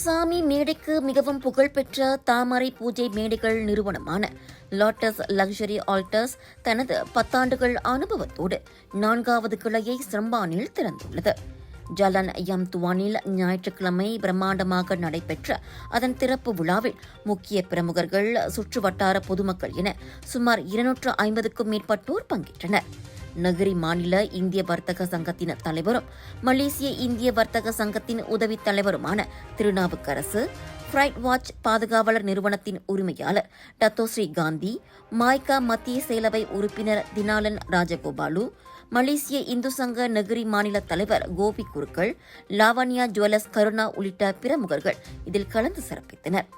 சாமி மேடைக்கு மிகவும் புகழ்பெற்ற தாமரை பூஜை மேடைகள் நிறுவனமான லோட்டஸ் லக்ஸரி ஆல்டர்ஸ் தனது 10 ஆண்டுகள் அனுபவத்தோடு 4வது கிளையை சிரம்பானில் திறந்துள்ளது. ஜலன் எம் துவானில் ஞாயிற்றுக்கிழமை பிரம்மாண்டமாக நடைபெற்ற அதன் திறப்பு விழாவில் முக்கிய பிரமுகர்கள், சுற்றுவட்டார பொதுமக்கள் என சுமார் 250க்கும் மேற்பட்டோர் பங்கேற்றனர். நகரி மாநில இந்திய வர்த்தக சங்கத்தின் தலைவரும் மலேசிய இந்திய வர்த்தக சங்கத்தின் உதவித் தலைவருமான திருநாவுக்கரசு, ஃப்ரைட் வாட்ச் பாதுகாவலர் நிறுவனத்தின் உரிமையாளர் டத்தோஸ்ரீ காந்தி, மாய்கா மத்திய செயலவை உறுப்பினர் தினாலன் ராஜகோபாலு, மலேசிய இந்து சங்க நகரி மாநில தலைவர் கோபி குருக்கள், லாவண்யா ஜுவல்லர்ஸ் கருணா உள்ளிட்ட பிரமுகர்கள் இதில் கலந்து சிறப்பித்தனர்.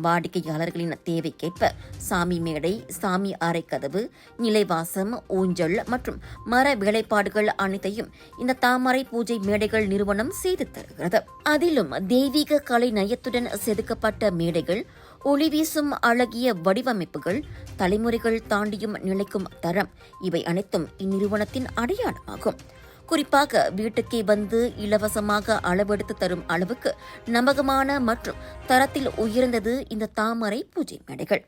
வாடிக்கையாளர்களின் தேவைக்கேற்ப சாமி மேடை, சாமி அறைக்கதவு, நிலைவாசம், ஊஞ்சல் மற்றும் மர வேலைப்பாடுகள் அனைத்தையும் இந்த தாமரை பூஜை மேடைகள் நிறுவனம் செய்து தருகிறது. அதிலும் தெய்வீக கலை நயத்துடன் செதுக்கப்பட்ட மேடைகள், ஒளி வீசும் அழகிய வடிவமைப்புகள், தலைமுறைகள் தாண்டியும் நிலைக்கும் தரம், இவை அனைத்தும் இந்நிறுவனத்தின் அடையாளமாகும். குறிப்பாக வீட்டுக்கே வந்து இலவசமாக அளவெடுத்து தரும் அளவுக்கு நம்பகமான மற்றும் தரத்தில் உயர்ந்தது இந்த தாமரை பூஜை மேடைகள்.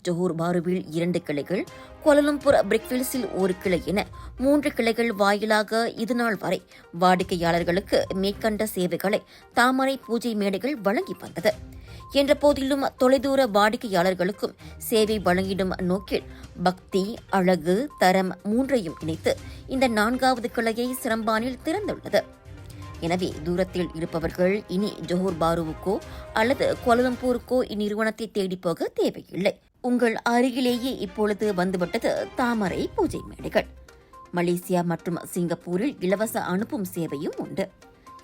ஜோஹர் பாருவில் 2 கிளைகள், கோலாலம்பூர் பிரிக்ஃபீல்ட்ஸில் 1 கிளை என 3 கிளைகள் வாயிலாக இதுநாள் வரை வாடிக்கையாளர்களுக்கு மேற்கண்ட சேவைகளை தாமரை பூஜை மேடைகள் வழங்கி வந்தது. என்ற போதிலும் தொலைதூர வாடிக்கையாளர்களுக்கும் சேவை வழங்கிடும் நோக்கில் பக்தி, அழகு, தரம் 3ஐயும் இணைத்து இந்த 4வது கிளையை சிரம்பானில் திறந்துள்ளது. எனவே தூரத்தில் இருப்பவர்கள் இனி ஜோஹர் பாருவுக்கோ அல்லது கோலாலம்பூருக்கோ இந்நிறுவனத்தை தேடி போக தேவையில்லை. உங்கள் அருகிலேயே இப்பொழுது வந்துவிட்டது தாமரை பூஜை மேடைகள். மலேசியா மற்றும் சிங்கப்பூரில் இலவச அனுப்பும் சேவையும் உண்டு.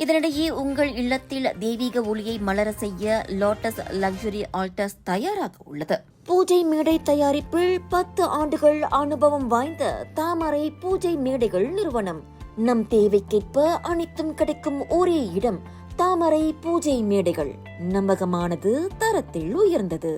இதனிடையே உங்கள் இல்லத்தில் தெய்வீக ஒளியை மலர செய்ய லோட்டஸ் லக்ஸரி ஆல்டர்ஸ் தயாராக உள்ளது. பூஜை மேடை தயாரிப்பில் 10 ஆண்டுகள் அனுபவம் வாய்ந்த தாமரை பூஜை மேடைகள் நிறுவனம். நம் தேவைக்கேற்ப அனைத்தும் கிடைக்கும் ஒரே இடம் தாமரை பூஜை மேடைகள். நம்பகமானது, தரத்தில் உயர்ந்தது.